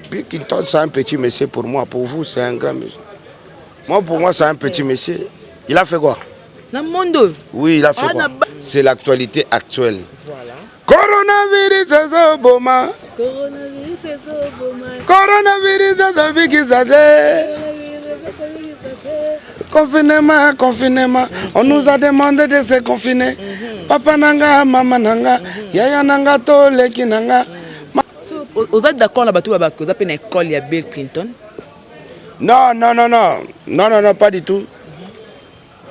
Bill Clinton, c'est un petit monsieur pour moi. Pour vous, c'est un grand monsieur. Moi, pour moi, c'est un petit monsieur. Il a fait quoi? Dans le monde. Oui, il a fait quoi? C'est l'actualité actuelle. Voilà. Coronavirus, c'est ça, Boma. Coronavirus, c'est ça, Boma. Coronavirus, c'est ça, confinement. On nous a demandé de se confiner. Papa nanga, maman nanga, yaya nanga, toleki nanga. Vous êtes d'accord là-bas, vous avez une école, il y a Bill Clinton? Non, pas du tout.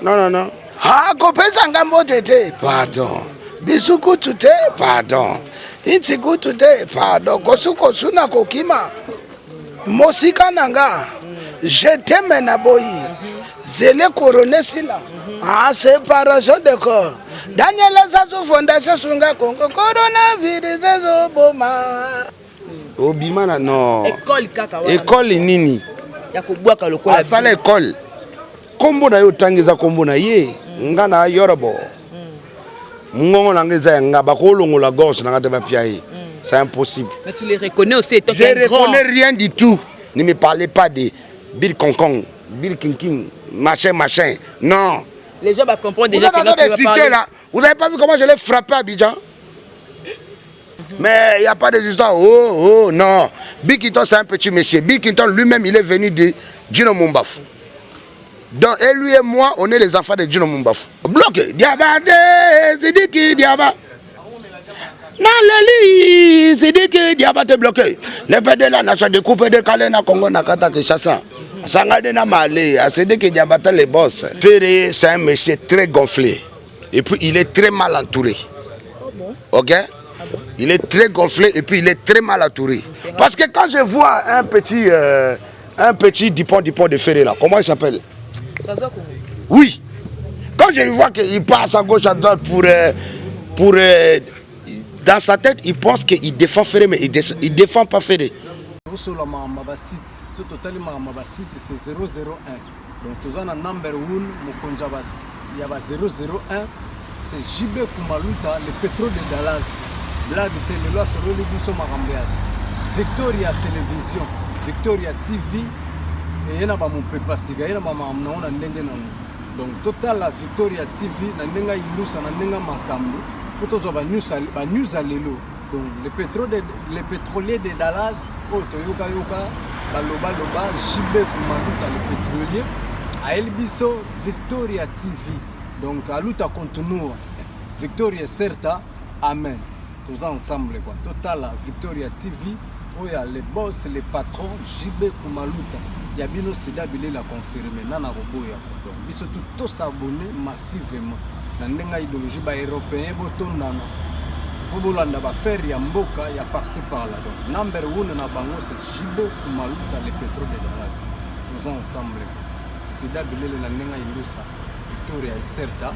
Non. Ah, kopesa ngambo tete, pardon. Bisuku tute, pardon. Insiku tute, pardon. Kosu na kokima. Mosika nanga. Je t'aime na boyi. Zele couronné sila. Ah, séparation de corps. Daniel Zazu Fondation Sunga Congo. Coronavirus Zoboma. Obima non. École kaka. École nini? Yakobwaka lokola. Asala école. Kombo na yo tangiza kombo na ye. Ngana yorobo. Ngongo nangeza ngaba kolongo la gauche nangate ba piaye. C'est impossible. Mais tu les reconnais aussi étant je ne reconnais rien du tout. Ne me parlez pas de Bill Concon, Bill King, machin. Non. Les gens comprennent déjà que tu vas parler. Là. Vous n'avez pas vu comment je l'ai frappé à Abidjan? Mais il n'y a pas de histoires. Oh, non. Bill Clinton, c'est un petit monsieur. Bill Clinton lui-même, il est venu de Djino Mumbafu. Donc, et lui et moi, on est les enfants de Djino Mumbafu. Bloqué. Diaba, Zidiki, Diaba. Naleli, Zidiki, Diaba, te bloqué. Les pères de la nation de coupe de Calais, na Congo, na Kata, Kishasa. Sangade na Malé, Zidiki, Diaba, les boss. Ferré, c'est un monsieur très gonflé. Et puis, il est très mal entouré. Ok? Il est très gonflé et puis il est très mal entouré. Parce que quand je vois un petit Dupont de Ferré là, comment il s'appelle? Oui. Quand je vois qu'il passe à gauche à droite pour dans sa tête, il pense qu'il défend Ferré, mais il ne défend pas Ferré. C'est 001. Donc, tu as un number 1, il y a 001. C'est JB Kumaluta, le pétrole de Dallas. Blague de télé, sur le Libiso Marambiad. Victoria Télévision, Victoria TV. Et il y a mon papa Siga, il y a maman donc, total la Victoria TV, il y a Ilusa, il y a Makambu. Pour tous les news à l'élo. Donc, le pétrolier de Dallas, Toyoka, Baloba, JB Kumaluta, le pétrolier. À Elbiso, Victoria TV. Donc, à l'outa continue, Victoria Certa, Amen. Tous ensemble, quoi. Total, Victoria TV, où il y a les boss, les patrons, JB Kumaluta. Il y a bien aussi d'habiller la confirmer. Nana Roboya. Donc, ils sont tous abonnés massivement. Dans l'idéologie européenne, pour Bolanda, faire Yamboka, il y a par-ci par-là. Donc, number 1 na bango, c'est JB Kumaluta, les pétrole de Dallas. Tous ensemble. C'est d'habiller la Nenga Ilusa. Victoria et Certa.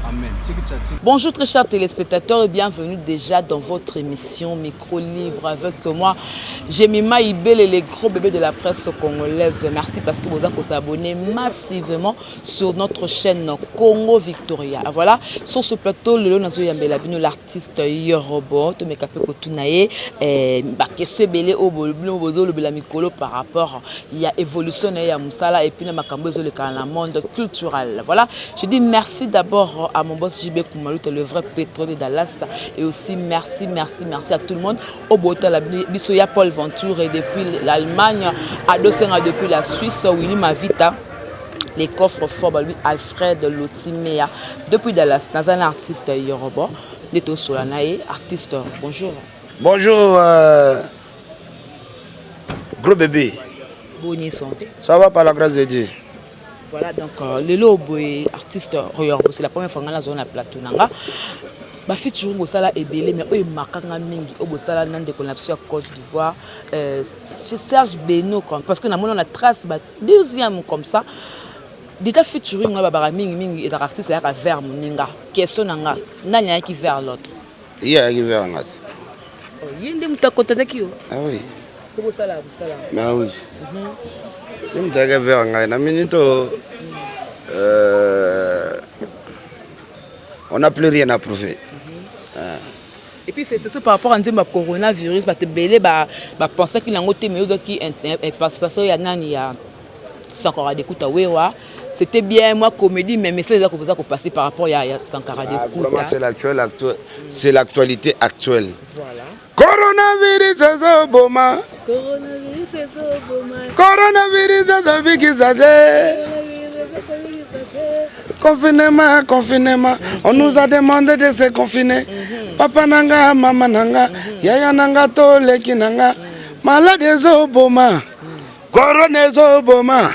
Amen. Bonjour très chers téléspectateurs et bienvenue déjà dans votre émission Micro Libre avec moi, Jemima Ibel et les gros bébés de la presse congolaise. Merci parce que vous avez abonné massivement sur notre chaîne Congo Victoria. Voilà, sur ce plateau, le Nazo Yambela Bino, l'artiste Yorobo, Tomekape Kotunaye, Bakeswe Bele Obolo, Bodo, le Belamikolo par rapport, il y a évolution, il y a Moussala et puis il y a Makambozo le monde culturel. Voilà, je dis merci d'abord à mon boss JB Kumaluta, le vrai pétrole de Dallas. Et aussi merci à tout le monde. Au Bota, la Bissoya Paul Venture et depuis l'Allemagne, à Dosenga depuis la Suisse, Willy Mavita, les coffres forts, lui Alfred Lotimea, depuis Dallas, dans un artiste Yoruba, Neto Solanae, artiste. Bonjour. Bonjour, gros bébé. Bonne santé. Ça va par la grâce de Dieu. Voilà, donc le lobo est artiste Royorbo, c'est la première fois que je suis dans plateau. Je suis toujours au Sala Ebele, mais je suis au Sala Nande Connexion Côte d'Ivoire. C'est Serge Beno, parce que nous avons une trace, deuxième comme ça. Déjà, je suis toujours dans le artiste vers Moninga. Question nanga, qui vers l'autre. Il y a qui vers l'autre. Il y a des gens ah oui. Comment ça là, ah oui. On n'a plus rien à prouver. Et puis c'est ça par rapport à un coronavirus, parce que belé pensait qu'il y a un autre qui participation il y a Sankara Dekouta Wewa. C'était bien moi comédie mais c'est ça qu'on passer par rapport à Sankara Dekouta. C'est l'actualité actuelle. Voilà. Coronavirus c'est boma. Coronavirus c'est bikizade. Confinement. On nous a demandé de se confiner. Papa nanga, maman nanga, yaya nanga, toleki nanga. Malade zo boma. Corona zo boma.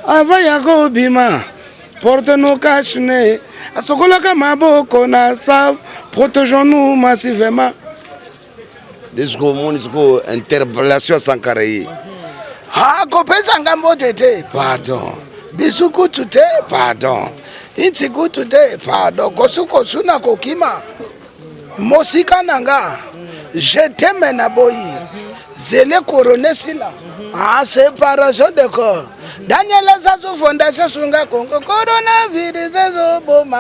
Avaya go bima. Porte-nous cache-nez. Asokolaka maboko na save. Protégeons-nous massivement. Disco interpellation sans carré. Ah, kopesa ngambo tete. Pardon. Bisuku tute. Pardon. Intiku tute. Pardon. Kosu na kokima. Mosika nanga. Je t'aime na boyi. Zele couronné sila. Ah, séparation de corps. Daniel Zazo Fondation Sunga Congo. Coronavirus Zoboma.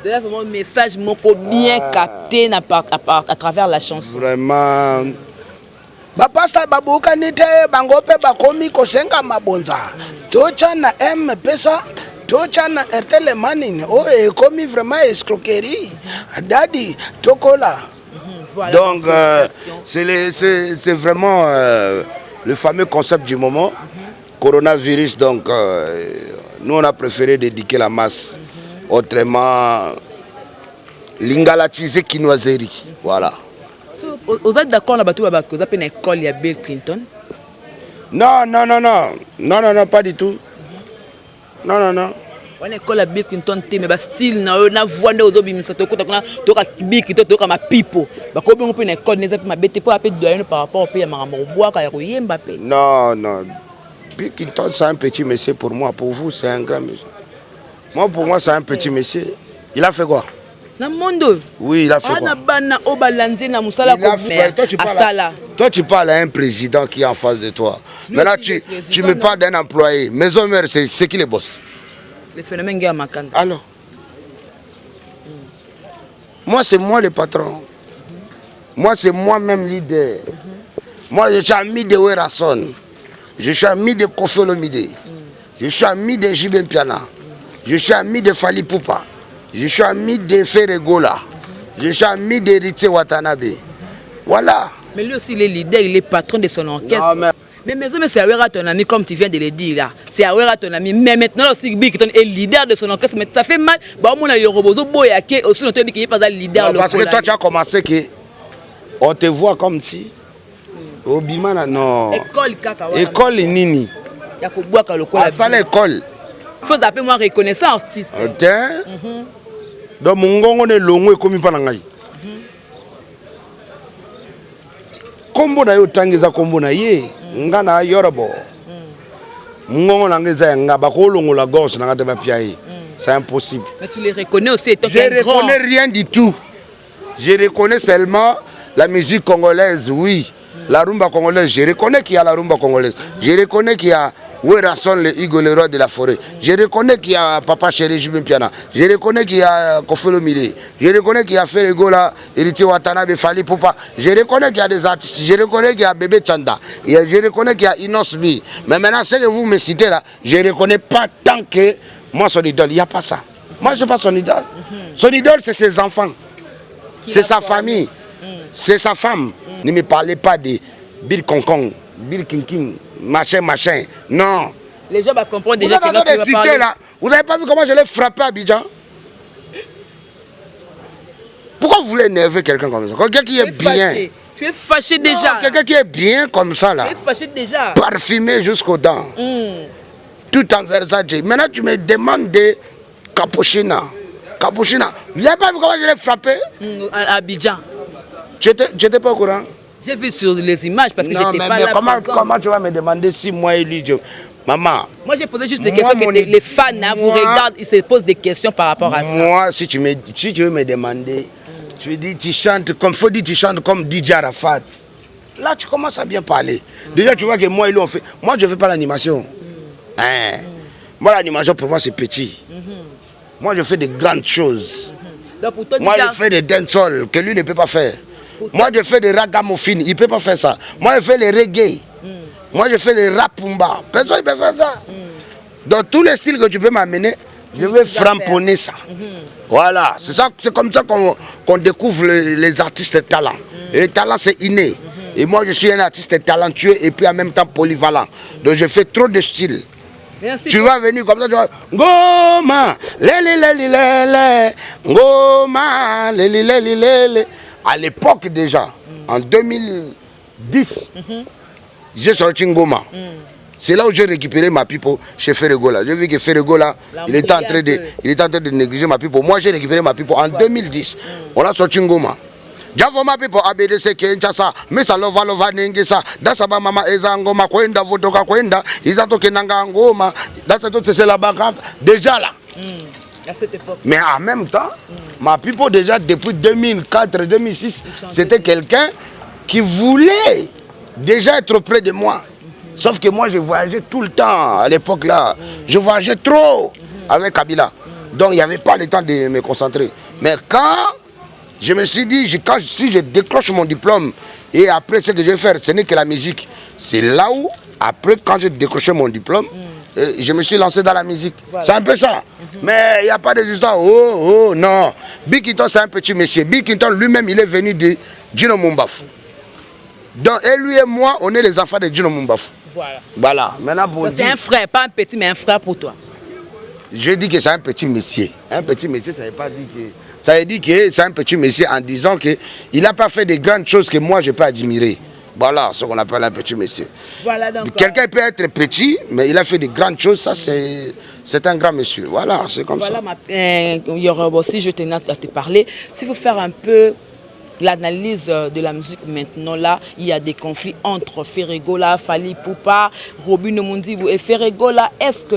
C'est vraiment un message bien capté à travers la chanson. Vraiment. Bapasta babuka nite bangope bakomi kosenga mabonza. Tocha na M pesa. Tocha na RTL Manine. Oh, komi vraiment escroquerie. Dadi Tokola. Voilà. Donc, c'est vraiment le fameux concept du moment. Coronavirus, donc, nous on a préféré dédiquer la masse. Autrement, l'ingalatiser quinoiserie. Voilà. Vous êtes d'accord là-bas, vous avez une école, il y a Bill Clinton? Non, pas du tout. Non. On école à Bill Clinton, mais style, na voix de Odobimisa, tu as Bill Clinton, tu as ma pipo. Quand on peut une école, ne pas bête pas appeler de par rapport au pays à Marambois, quand il y a Mbappé. Non. Bill Clinton, c'est un petit monsieur pour moi. Pour vous, c'est un grand monsieur. Moi, pour moi, c'est un petit monsieur. Il a fait quoi? Oui, il a fait quoi? Toi, tu parles à un président qui est en face de toi. Maintenant, tu me parles d'un employé. Maison mère, c'est qui les boss? Le phénomène guerre Makanda. Alors, moi, c'est moi le patron. Moi, c'est moi-même leader. Moi, je suis ami de Werason. Je suis ami de Kofi Olomide. Je suis ami de Jibem Piana. Je suis ami de Fali Poupa. Je suis ami de Ferregola. Je suis ami de Rite Watanabe. Voilà. Mais lui aussi, il est leader, il est patron de son orchestre. Non, mais c'est Awera ton ami, comme tu viens de le dire là. C'est Awera ton ami. Mais maintenant aussi, Bill Clinton est leader de son orchestre. Mais ça fait mal. Bah, on a eu Robozo Boyake aussi, notre ami qui n'est pas un leader. Parce que toi, tu as commencé que on te voit comme si. Au Bimana, non. École Nini. Ah, ça l'école. Il faut appeler moi reconnaissant artiste. Donc, mon gongo est long et comme il parle en aïe. Kombo na yo tangiza kombo na ye ngana yorobo ngongo nangeza ngaba ko longo la gauche na ngata piaye c'est impossible. Mais tu les reconnais aussi étant je reconnais rien du tout. Je reconnais seulement la musique congolaise, oui. La rumba congolaise, je reconnais qu'il y a la rumba congolaise. Je reconnais qu'il y a Werason, le Igo, le roi de la forêt. Je reconnais qu'il y a Papa Chéri Jibim Piana. Je reconnais qu'il y a Kofi Olomide. Je reconnais qu'il y a Ferregola, Rite Watanabe, Fali Poupa. Je reconnais qu'il y a des artistes. Je reconnais qu'il y a Bébé Chanda. Je reconnais qu'il y a Inosbi. Mais maintenant, ce que vous me citez là, je ne reconnais pas tant que moi, son idole. Il n'y a pas ça. Moi, je ne suis pas son idole. Son idole, c'est ses enfants. C'est sa famille. C'est sa femme. Ne me parlez pas de Bill Concon, Bill King, machin. Non. Les gens vont comprendre déjà que notre tu vas parler. Là. Vous n'avez pas vu comment je l'ai frappé à Abidjan? Pourquoi vous voulez énerver quelqu'un comme ça? Quelqu'un qui est bien. Tu es fâché déjà. Quelqu'un qui est bien comme ça là. Tu es fâché déjà. Parfumé jusqu'aux dents. Tout en Versace. Maintenant tu me demandes de Capuchina. Vous n'avez pas vu comment je l'ai frappé? À Abidjan. Tu n'étais pas au courant? J'ai vu sur les images parce que j'étais pas là. Comment tu vas me demander si moi et lui, maman? Moi j'ai posé juste des questions que les fans vous regardent, ils se posent des questions par rapport à ça. Moi, si tu veux me demander, tu dis tu chantes comme tu chantes comme DJ Arafat. Là tu commences à bien parler. Déjà tu vois que moi et lui on fait. Moi je ne fais pas l'animation. Moi l'animation pour moi c'est petit. Moi je fais de grandes choses. Donc, pour toi, moi je fais des dancehall que lui ne peut pas faire. Moi, je fais des ragamuffins. Il ne peut pas faire ça. Moi, je fais les reggae. Moi, je fais les rapumba. Personne ne peut faire ça. Dans tous les styles que tu peux m'amener, je vais framponner ça. Voilà, c'est comme ça qu'on découvre les artistes talents. Et le talent, c'est inné. Et moi, je suis un artiste talentueux et puis en même temps polyvalent. Donc, je fais trop de styles. Merci. Tu vas venir comme ça, tu vas... Ngoma, lele, ngoma, lele. À l'époque déjà, en 2010, j'ai sorti Ngoma. C'est là où j'ai récupéré ma pipo chez Ferregola. J'ai vu que Ferregola, il était en train de négliger ma pipo. Moi, j'ai récupéré ma pipo en 2010. On a sorti Ngoma. Javoma pipo ABDC Kenchasa, Mr. Lova Nengisa, Dasaba Mama Eza Ngoma, Kwenda Votoka Kwenda, Isato Kenanga Ngoma, c'est la banque déjà là. À cette époque. Mais en même temps, ma pipo déjà depuis 2004-2006, c'était quelqu'un qui voulait déjà être près de moi. Sauf que moi, je voyageais tout le temps à l'époque là. Je voyageais trop avec Kabila. Donc, il n'y avait pas le temps de me concentrer. Mais quand je me suis dit, si je décroche mon diplôme et après ce que je vais faire, ce n'est que la musique. C'est là où, après, quand j'ai décroché mon diplôme, je me suis lancé dans la musique. Voilà. C'est un peu ça. Mais il n'y a pas des histoires. Oh, non. Bikinton, c'est un petit monsieur. Bikinton, lui-même, il est venu de Djino Mumbafu. Donc, et lui et moi, on est les enfants de Djino Mumbafu. Voilà. Maintenant, c'est un frère, pas un petit, mais un frère pour toi. Je dis que c'est un petit monsieur. Un petit monsieur, ça ne veut pas dire que... Ça veut dire que c'est un petit monsieur en disant qu'il n'a pas fait de grandes choses que moi, je peux admirer. Voilà ce qu'on appelle un petit monsieur. Voilà, donc... Quelqu'un peut être petit, mais il a fait de grandes choses. Ça, c'est un grand monsieur. Voilà, c'est comme ça. Il y aura aussi, je tenais à te parler. S'il faut faire un peu l'analyse de la musique maintenant, là, il y a des conflits entre Ferregola, Fally Ipupa, Robin Omundibu et Ferregola. Est-ce que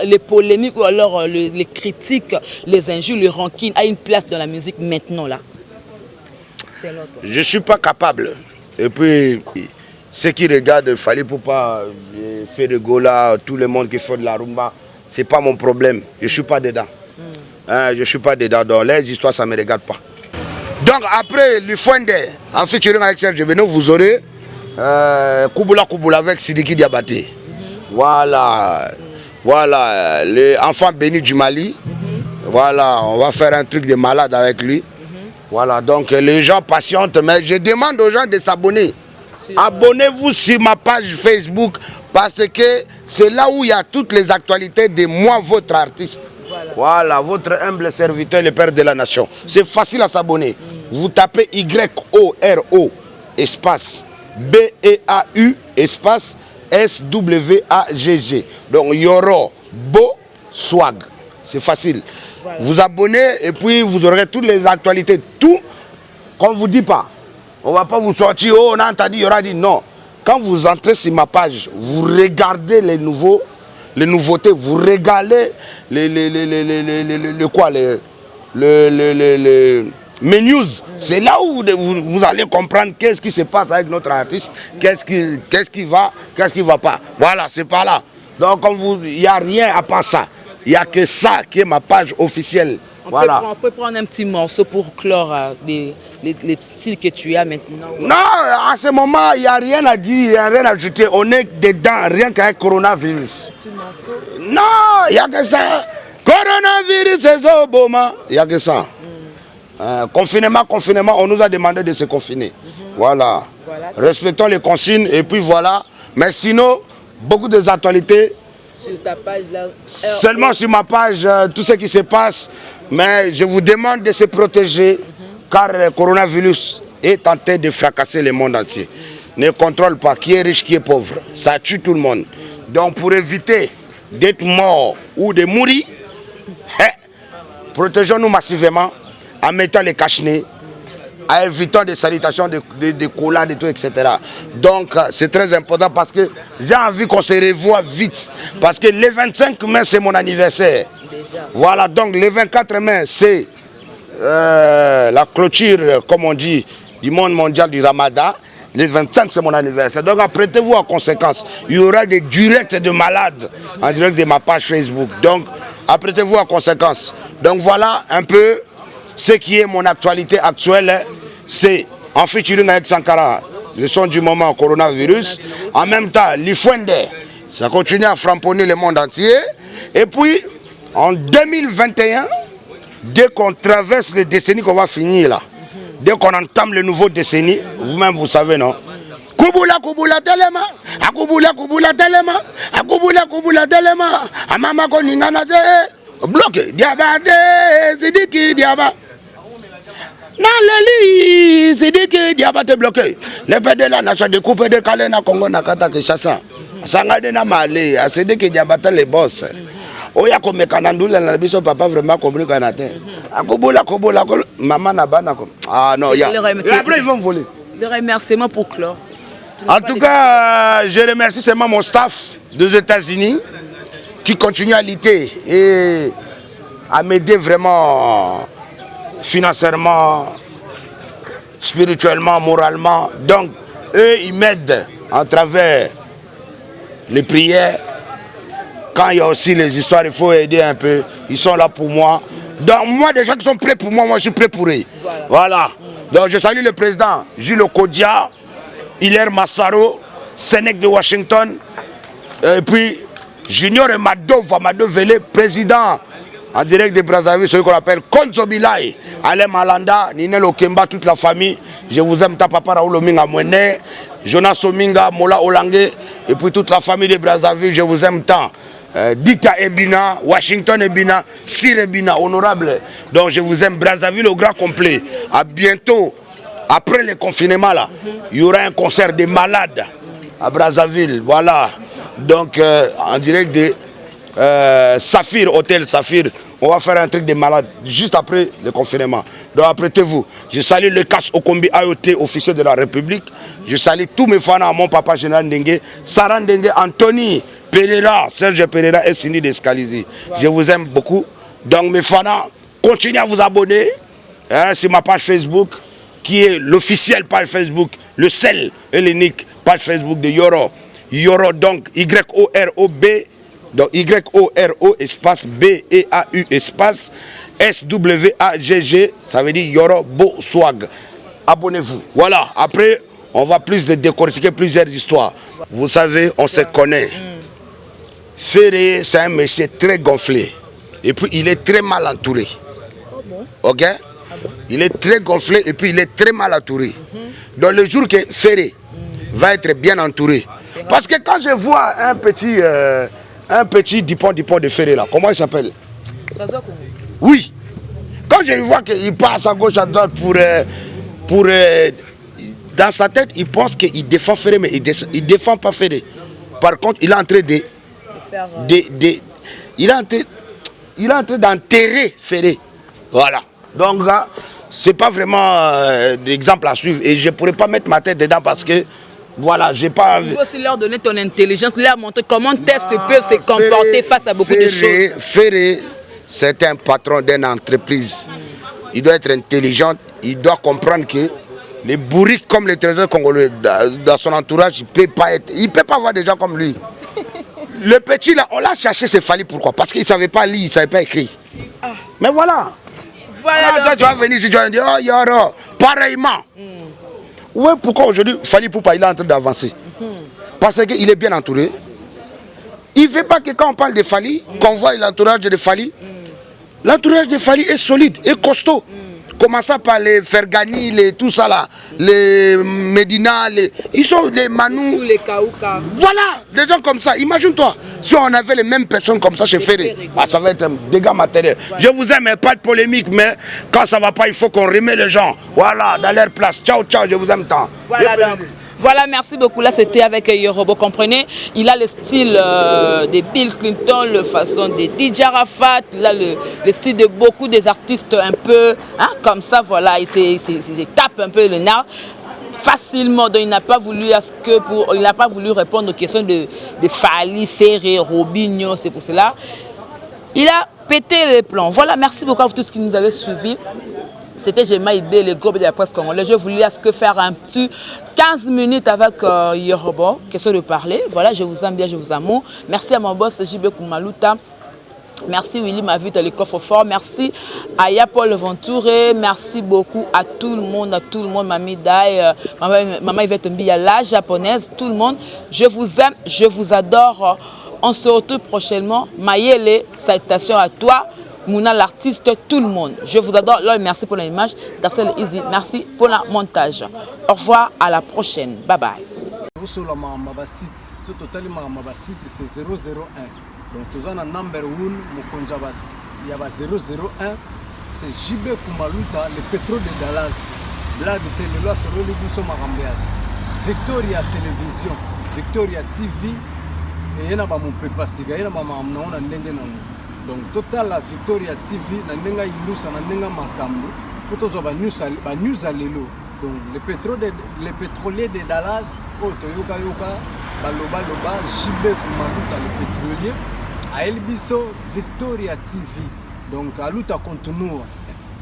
les polémiques ou alors les critiques, les injures, les rancines a une place dans la musique maintenant là? Je ne suis pas capable. Et puis, ceux qui regardent Fally Ipupa, Ferregola, tout le monde qui fait de la rumba, ce n'est pas mon problème. Je ne suis pas dedans. Je ne suis pas dedans. Dans les histoires, ça ne me regarde pas. Donc après le Fuende, en featuring avec Serge Beno, vous aurez Kubula avec Sidiki Diabaté. Voilà, les enfants bénis du Mali. Voilà, on va faire un truc de malade avec lui. Voilà, donc les gens patientent, mais je demande aux gens de s'abonner. Abonnez-vous sur ma page Facebook parce que c'est là où il y a toutes les actualités de moi, votre artiste. Voilà, votre humble serviteur, le père de la nation. C'est facile à s'abonner. Vous tapez YORO espace BEAU espace SWAGG. Donc Yoro Bo Swag. C'est facile. Voilà. Vous abonnez et puis vous aurez toutes les actualités. Tout, qu'on ne vous dit pas. On ne va pas vous sortir, oh, on a entendu, il y aura dit non. Quand vous entrez sur ma page, vous regardez les nouveautés, vous regardez mes news. C'est là où vous allez comprendre qu'est-ce qui se passe avec notre artiste, qu'est-ce qui va pas. Voilà, c'est pas là. Donc il n'y a rien à part ça. Il n'y a que ça qui est ma page officielle. On peut prendre un petit morceau pour clore les styles que tu as maintenant. Non, à ce moment, il n'y a rien à dire, il n'y a rien à ajouter. On est dedans, rien qu'avec coronavirus. Non, il n'y a que ça. Coronavirus, c'est Obama. Il n'y a que ça. Confinement, on nous a demandé de se confiner. Voilà. Respectons les consignes et puis voilà. Mais sinon, beaucoup des actualités. Sur ta page là. Seulement sur ma page, tout ce qui se passe. Mais je vous demande de se protéger car le coronavirus est en train de fracasser le monde entier. Ne contrôle pas qui est riche, qui est pauvre. Ça tue tout le monde. Donc pour éviter d'être mort ou de mourir, protégeons-nous massivement en mettant les cache-nez, en évitant des salutations, des collades et tout, etc. Donc c'est très important parce que j'ai envie qu'on se revoie vite. Parce que le 25 mai, c'est mon anniversaire. Déjà. Voilà, donc le 24 mai, c'est la clôture, comme on dit, du monde mondial du Ramadan. Le 25, c'est mon anniversaire. Donc apprêtez-vous en conséquence. Il y aura des directs de malades en direct de ma page Facebook. Donc apprêtez-vous en conséquence. Donc voilà un peu ce qui est mon actualité actuelle. C'est en featuring avec Sankara, le son du moment coronavirus. En même temps, l'Ifwende, ça continue à framponner le monde entier. Et puis, en 2021, dès qu'on traverse les décennies qu'on va finir là, dès qu'on entame le nouveau décennie, vous-même vous savez, non? Kubula kubula telema, akubula kubula telema, akubula kubula telema, amama koningana te, bloqué, diabate, Sidiki diaba. Naleli, Sidiki diabate bloqué. Le PD la nation de coupe de Calais na Congo na kata Kinshasa. Sangade na Mali, a Sidiki diabate les boss. Oya komekanandula na biso papa vraiment communiquer na te. Akubula kubula maman na bana comme. Ah non, ya. Après ils vont voler. Le remerciement pour clore. En tout cas, je remercie seulement mon staff des États-Unis qui continue à lutter et à m'aider vraiment financièrement, spirituellement, moralement. Donc, eux, ils m'aident à travers les prières. Quand il y a aussi les histoires, il faut aider un peu. Ils sont là pour moi. Donc, moi, des gens qui sont prêts pour moi, moi, je suis prêt pour eux. Voilà. Donc, je salue le président Jules Okodia, Hilaire Massaro, Sénèque de Washington, et puis Junior et Mado Vélé, président en direct de Brazzaville, celui qu'on appelle Konzo Bilay, Alain Malanda, Ninel Okemba, toute la famille. Je vous aime, ta papa Raoul Ominga Mwene, Jonas Ominga, Mola Olangue, et puis toute la famille de Brazzaville, je vous aime tant. Dita Ebina, Washington Ebina, Sir Ebina, honorable. Donc je vous aime, Brazzaville au grand complet. À bientôt. Après le confinement là, il y aura un concert des malades à Brazzaville, voilà. Donc en direct de Saphir, Hôtel Saphir, on va faire un truc des malades juste après le confinement. Donc apprêtez-vous. Je salue le CAS Okombi AOT, officier de la République. Je salue tous mes fans à mon papa général Ndengue, Sarah Ndengue, Anthony Pereira, Serge Pereira et Cindy Descalizi. Je vous aime beaucoup. Donc mes fans, continuez à vous abonner sur ma page Facebook, qui est l'officiel page Facebook, le seul et l'unique page Facebook de Yoro. Yoro, donc Y-O-R-O-B, donc Y-O-R-O espace B-E-A-U espace S-W-A-G-G, ça veut dire Yoro Bo Swag. Abonnez-vous. Voilà, après, on va plus de décortiquer plusieurs histoires. Vous savez, on se connaît. Ferré, c'est un monsieur très gonflé. Et puis, il est très mal entouré. Ok? Il est très gonflé et puis il est très mal entouré. Donc le jour que Ferré va être bien entouré. Parce que quand je vois un petit Dupont de Ferré là, comment il s'appelle? Oui. Quand je vois qu'il passe à gauche, à droite dans sa tête, il pense qu'il défend Ferré, mais il ne défend pas Ferré. Par contre, il est en train il est en train d'enterrer Ferré. Voilà. Donc là, c'est pas vraiment d'exemple à suivre et je pourrais pas mettre ma tête dedans parce que voilà, j'ai pas envie. Il faut aussi leur donner ton intelligence, leur montrer comment est-ce qu'ils peuvent se comporter face à beaucoup de choses. Ferré, c'est un patron d'une entreprise. Il doit être intelligent, il doit comprendre que les bourriques comme les trésors congolais dans son entourage, il peut pas avoir des gens comme lui. Le petit là, on l'a cherché, c'est fallu pourquoi? Parce qu'il savait pas lire, il savait pas écrire. Mais voilà. Voilà, tu vas venir ici, tu vas dire, oh Yoro, pareillement. Oui, pourquoi aujourd'hui, Fali Poupa, il est en train d'avancer? Parce qu'il est bien entouré. Il ne veut pas que quand on parle de Fali, qu'on voit l'entourage de Fali. L'entourage de Fali est solide, est costaud. Commençant par les Fergani, tout ça là, les Medina, ils sont les Manu. Les Kaouka. Voilà, des gens comme ça. Imagine-toi, si on avait les mêmes personnes comme ça chez Ferré, ça va être un dégât matériel. Je vous aime, pas de polémique, mais quand ça ne va pas, il faut qu'on remet les gens. Voilà, dans leur place. Ciao, ciao, je vous aime tant. Voilà donc. Voilà, merci beaucoup. Là, c'était avec Yorobo, comprenez. Il a le style de Bill Clinton, la façon de DJ Arafat, il a le style de beaucoup des artistes un peu comme ça, voilà. Il se tape un peu le nard facilement. Donc, il n'a pas voulu répondre aux questions de Fali, Ferré, Robinho, c'est pour cela. Il a pété les plans. Voilà, merci beaucoup à vous tous qui nous avez suivis. C'était Jemma Ibé, le groupe de la presse congolaise. Je voulais faire un petit 15 minutes avec Yorobo, question de parler. Voilà, je vous aime bien, je vous aime. Merci à mon boss JB Kumaluta. Merci Willy Mavite, le coffre-fort. Merci à Paul Ventouré. Merci beaucoup à tout le monde, Mamie Dai, Maman Yvette Mbia, la japonaise, tout le monde. Je vous aime, je vous adore. On se retrouve prochainement. Mayele, salutations à toi. Mouna l'artiste, tout le monde. Je vous adore. Merci pour l'image. Darcel Easy, merci pour le montage. Au revoir, à la prochaine. Bye bye. C'est 001. Donc, tous en number 1, il y a 001, c'est JB Kumaluta, le pétrole de Dallas. Blague de Téléloa sur le Bisso Marambiad. Victoria Télévision, Victoria TV, et il y a mon pépa siga, il y a mon donc, total la Victoria TV, Nandenga Ilusa, Nandenga Makambu, pour tous les news à l'élo. Donc, le pétrolier de Dallas, Toyoka Yoka, Baloba Loba, JB Kumaluta, le pétrolier. A Elbiso Victoria TV. Donc à l'outa continue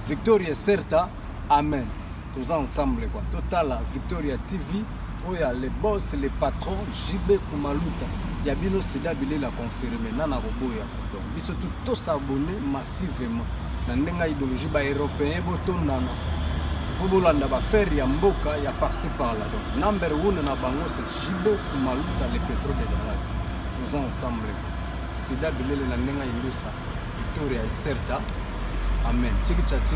Victoria certa. Amen. Tous ensemble quoi. Total Victoria TV. Où il y a les boss, les patrons, JB Kumaluta. Il y a bien aussi d'habiller la confirmer. Nana Roboya. Donc biso tout s'abonner massivement. Nandenga idéologie ba européen botondana. Bobolanda ba faire ya mboka ya par-ci par-là. Donc number 1 na bango c'est JB Kumaluta le pétrole de Dallas. Tous ensemble. Sida bilele na nenga indusa Victoria certa. Amen.